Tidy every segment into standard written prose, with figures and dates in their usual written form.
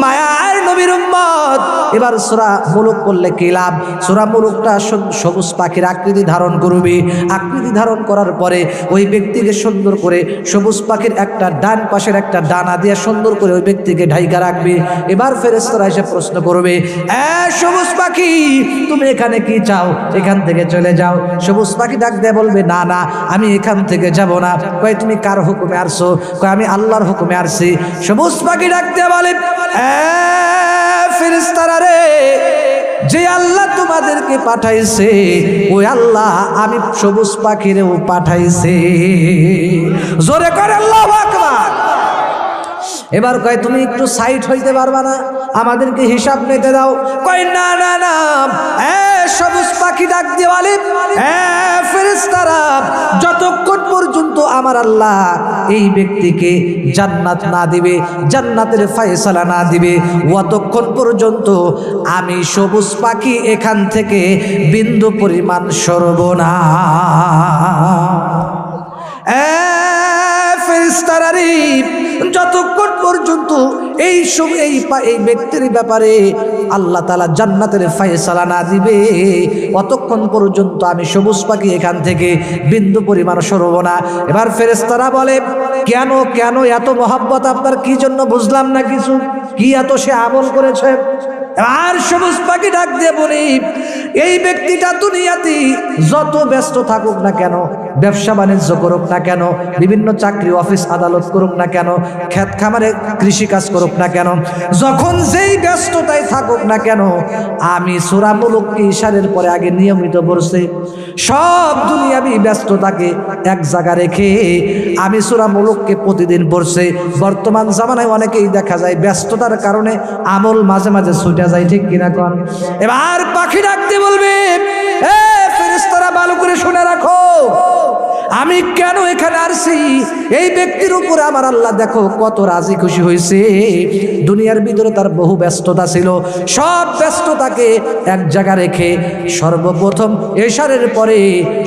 মায়ার নবীর উম্মত। এবার সূরা মুলুক পড়লে কি লাভ? সূরা মুলুকটা সবুজ পাখির আকৃতি ধারণ করবে। আকৃতি ধারণ করার পরে ওই ব্যক্তিকে সুন্দর করে সবুজ পাখির একটা ডান পাশের একটা ডানা দিয়ে সুন্দর করে ওই ব্যক্তিকে ঢাইকা রাখবে। এবার ফেরেশতারা এসে প্রশ্ন করবে, সবুজ পাখি তুমি এখানে কি চাও? এখান থেকে চলে যাও। সবুজ পাখি ডাক দিয়ে বলবে, না না আমি এখান থেকে যাব না। কয় তুমি কার হুকুমে আসছো? কয় আমি আল্লাহর হুকুমে আসছি। সবুজ পাখি ডাক দিয়ে বলে, ফেরেশতারা রে, যে আল্লাহ তোমাদেরকে পাঠাইছে ওই আল্লাহ আমি সবুজ পাখিরেও পাঠাইছে। জোরে করে আল্লাহু আকবার। এবার কয় তুমি একটু সাইড হইতে পারবা না? আমাদেরকে হিসাব নিতে দাও। কয় না না না। সবুজ পাখি ডাক দিয়ে বলে, ফেরেশতারা, যতক্ষণ পর্যন্ত আমার আল্লাহ এই ব্যক্তিকে জান্নাত না দিবে, জান্নাতের ফয়সালা না দিবে, অতক্ষণ পর্যন্ত আমি সবুজ পাখি এখান থেকে বিন্দু পরিমাণ সরব না। ফেরেশতারা রে, যতক্ষণ পর্যন্ত এই ব্যক্তির ব্যাপারে আল্লাহ তাআলা জান্নাতের ফয়সালা না দিবে, অতক্ষণ পর্যন্ত আমি সবুজ পাখি এখান থেকে বিন্দু পরিমাণ সরব না। এবার ফেরেশতারা বলে, কেন কেন এত মহব্বত আপনার? কি জন্য বুঝলাম না কিছু। কি এত সে আমল করেছে? আর সবুজ পাখি ডাক দিয়ে বলি, এই ব্যক্তিটা দুনিয়াতে যত ব্যস্ত থাকুক না কেন, ব্যবসা বাণিজ্য করুক না কেন, বিভিন্ন চাকরি অফিস আদালত করুক না কেন, ক্ষেত খামারে কৃষি কাজ করুক না কেন, যখন যেই ব্যস্ততায় থাকুক না কেন, আমি সূরা মুলুককে ইশারের পরে আগে নিয়মিত পড়ছি। সব দুনিয়াবি ব্যস্ততাকে এক জায়গা রেখে আমি সূরা মুলুককে প্রতিদিন পড়ছি। বর্তমান জামানায় অনেকেই দেখা যায় ব্যস্ততার কারণে আমল মাঝে মাঝে ছুটে যায়, ঠিক কিনা কন? এবার পাখি ডাকতে বলবে, ফেরেশতারা ভালো করে শুনে রাখো, আমি কেন এখানে আসছি? এই ব্যক্তির উপরে আমার আল্লাহ দেখো কত রাজি খুশি হয়েছে। দুনিয়ার ভিতরে তার বহু ব্যস্ততা ছিল, সব ব্যস্ততাকে এক জায়গা রেখে সর্বপ্রথম এশারের পরে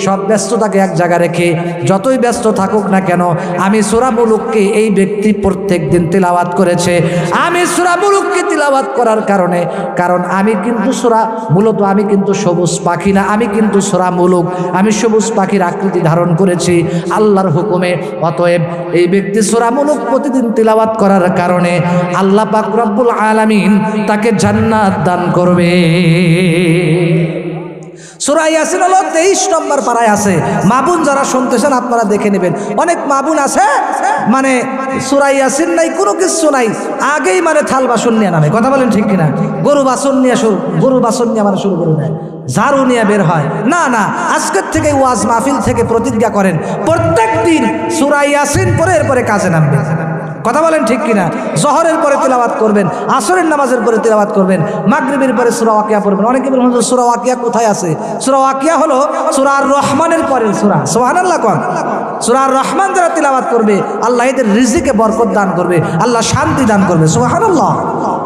সব ব্যস্ততাকে এক জায়গা রেখে যতই ব্যস্ত থাকুক না কেন, আমি সূরা মুলুককে এই ব্যক্তি প্রত্যেক দিন তিলাওয়াত করেছে। আমি সূরা মুলুককে তিলাওয়াত করার কারণে, কারণ আমি কিন্তু মূলত আমি কিন্তু সবুজ পাখি না, আমি কিন্তু সূরা মুলুক, আমি সবুজ পাখির আকৃতি ধারণ করেছি আল্লাহর হুকুমে। অতএব এই ব্যক্তি সূরা মুলুক প্রতিদিন তিলাওয়াত করার কারণে আল্লাহ পাক রব্বুল আলামিন তাকে জান্নাত দান করবে। সূরা ইয়াসিন হলো 23 নম্বর পারায় আছে। মা বোন যারা শুনতেছেন আপনারা দেখে নেবেন। অনেক মা বোন আছে মানে সূরা ইয়াসিন নাই, কোনো কিছু নাই, আগেই মানে থাল বাসন নিয়ে নামে। কথা বলেন ঠিক কিনা? গরু বাসন নিয়ে মানে শুরু করে দেয়, ঝাড়ু নিয়ে বের হয়। না না, আজকের থেকে ওয়াজ মাহফিল থেকে প্রতিজ্ঞা করেন প্রত্যেক দিন সূরা ইয়াসিন পরে এরপরে কাজে নামবেন। কথা বলেন ঠিক কিনা? জহরের পরে তিলাওয়াত করবেন, আসরের নামাজের পরে তিলাওয়াত করবেন, মাগরিবের পরে সূরা ওয়াকিয়া পড়বেন। অনেকে বলেন সূরা ওয়াকিয়া কোথায় আছে? সূরা ওয়াকিয়া হলো সূরা আর রহমানের পরের সূরা। সুবহানাল্লাহ কোন? সূরা আর রহমান যারা তিলাওয়াত করবে আল্লাহ এদের রিজিকে বরকত দান করবে, আল্লাহ শান্তি দান করবে। সুবহানাল্লাহ।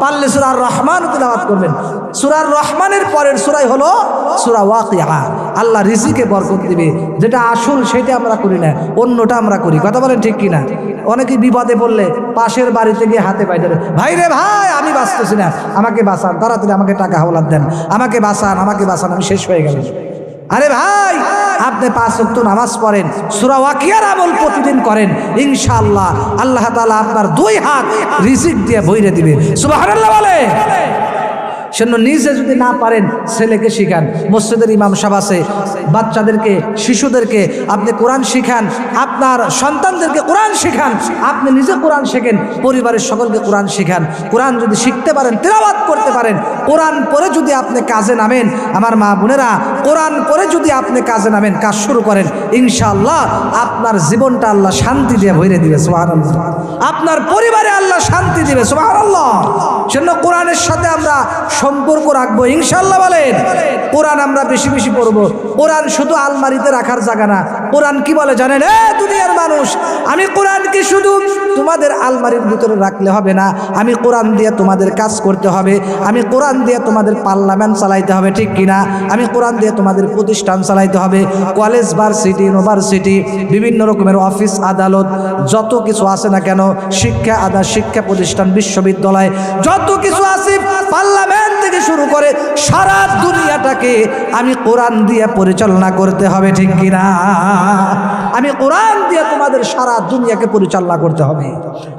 পারলে সূরা আর রহমান তিলাওয়াত করবেন। সূরা আর রহমানের পরের সূরাই হলো সূরা ওয়াকিয়া। আল্লাহ রিজিকে বরকত দিবে। যেটা আসল সেটা আমরা করি না, অন্যটা আমরা করি। কথা বলেন ঠিক কিনা? অনেকে বিপদে বললে পাশের বাড়িতে গিয়ে হাতে পাই ধরে, ভাই রে ভাই আমি বাঁচতেছি না, আমাকে বাঁচান, তাড়াতাড়ি আমাকে টাকা হাওলাত দেন, আমাকে বাঁচান, আমি শেষ হয়ে গেল। আরে ভাই, আপনি 5 ওয়াক্ত নামাজ পড়েন, সূরা ওয়াকিয়ার আমল প্রতিদিন করেন, ইনশাআল্লাহ আল্লাহ তাআলা আপনার 2 হাত রিজিক দিয়ে ভরে দিবে। সুবহানাল্লাহ বলে। সেজন্য নিজে যদি না পারেন ছেলেকে শিখান, মসজিদের ইমাম সাহেব আছে, বাচ্চাদেরকে শিশুদেরকে আপনি কোরআন শিখান, আপনার সন্তানদেরকে কোরআন শিখান, আপনি নিজে কোরআন শেখেন, পরিবারের সকলকে কোরআন শিখান। কোরআন যদি শিখতে পারেন, তিলাওয়াত করতে পারেন, কোরআন পড়ে যদি আপনি কাজে নামেন, আমার মা বোনেরা, কোরআন পড়ে যদি আপনি কাজে নামেন, কাজ শুরু করেন, ইনশাআল্লাহ আপনার জীবনটা আল্লাহ শান্তি দিয়ে ভরে দিবে। সুবহানাল্লাহ। আপনার পরিবারে আল্লাহ শান্তি দিবে। সুবহানাল্লাহ। সেজন্য কোরআনের সাথে আমরা সম্পর্ক রাখবো ইনশাআল্লাহ বলেন। কোরআন আমরা বেশি বেশি পড়বো। কোরআন শুধু আলমারিতে রাখার জায়গা না। কোরআন কি বলে জানেন? দুনিয়ার মানুষ, আমি কোরআনকে শুধু তোমাদের আলমারির ভিতরে রাখলে হবে না, আমি কোরআন দিয়ে তোমাদের কাজ করতে হবে, আমি কোরআন দিয়ে তোমাদের পার্লামেন্ট চালাইতে হবে, ঠিক কিনা? আমি কোরআন দিয়ে তোমাদের প্রতিষ্ঠান চালাইতে হবে, কলেজ, ভার্সিটি, ইউনিভার্সিটি, বিভিন্ন রকমের অফিস, আদালত, যত কিছু আছে না কেন, শিক্ষা প্রতিষ্ঠান, বিশ্ববিদ্যালয়, যত কিছু আছে, পার্লামেন্ট থেকে শুরু করে সারা দুনিয়াটাকে আমি কোরআন দিয়ে পরিচালনা করতে হবে, ঠিক কিনা? আমি কোরআন দিয়ে তোমাদের সারা দুনিয়াকে পরিচালনা করতে হবে।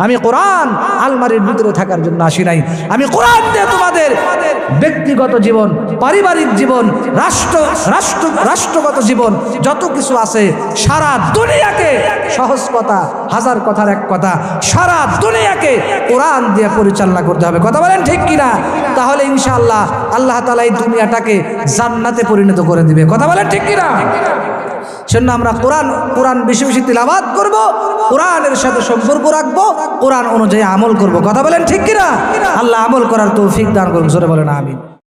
আমি কোরআন আলমারির ভিতরে থাকার জন্য আসি নাই। আমি কোরআন দিয়ে তোমাদের ব্যক্তিগত জীবন, পারিবারিক জীবন, রাষ্ট্রগত জীবন, যত কিছু আছে সারা দুনিয়াকে, সহজ কথা, হাজার কথার এক কথা, সারা দুনিয়াকে কোরআন দিয়ে পরিচালনা করতে হবে। কথা বলেন ঠিক কিনা? তাহলে ইনশাআল্লাহ আল্লাহ তাআলা এই দুনিয়াটাকে জান্নাতে পরিণত করে দিবে। কথা বলেন ঠিক কিনা? সেজন্য আমরা কোরআন বেশি বেশি তিলাওয়াত করব, কোরআনের সাথে সম্পর্ক রাখবো, কোরআন অনুযায়ী আমল করব। কথা বলেন ঠিক কিনা? আল্লাহ আমল করার তৌফিক দান করুন। জোরে বলেন আমিন।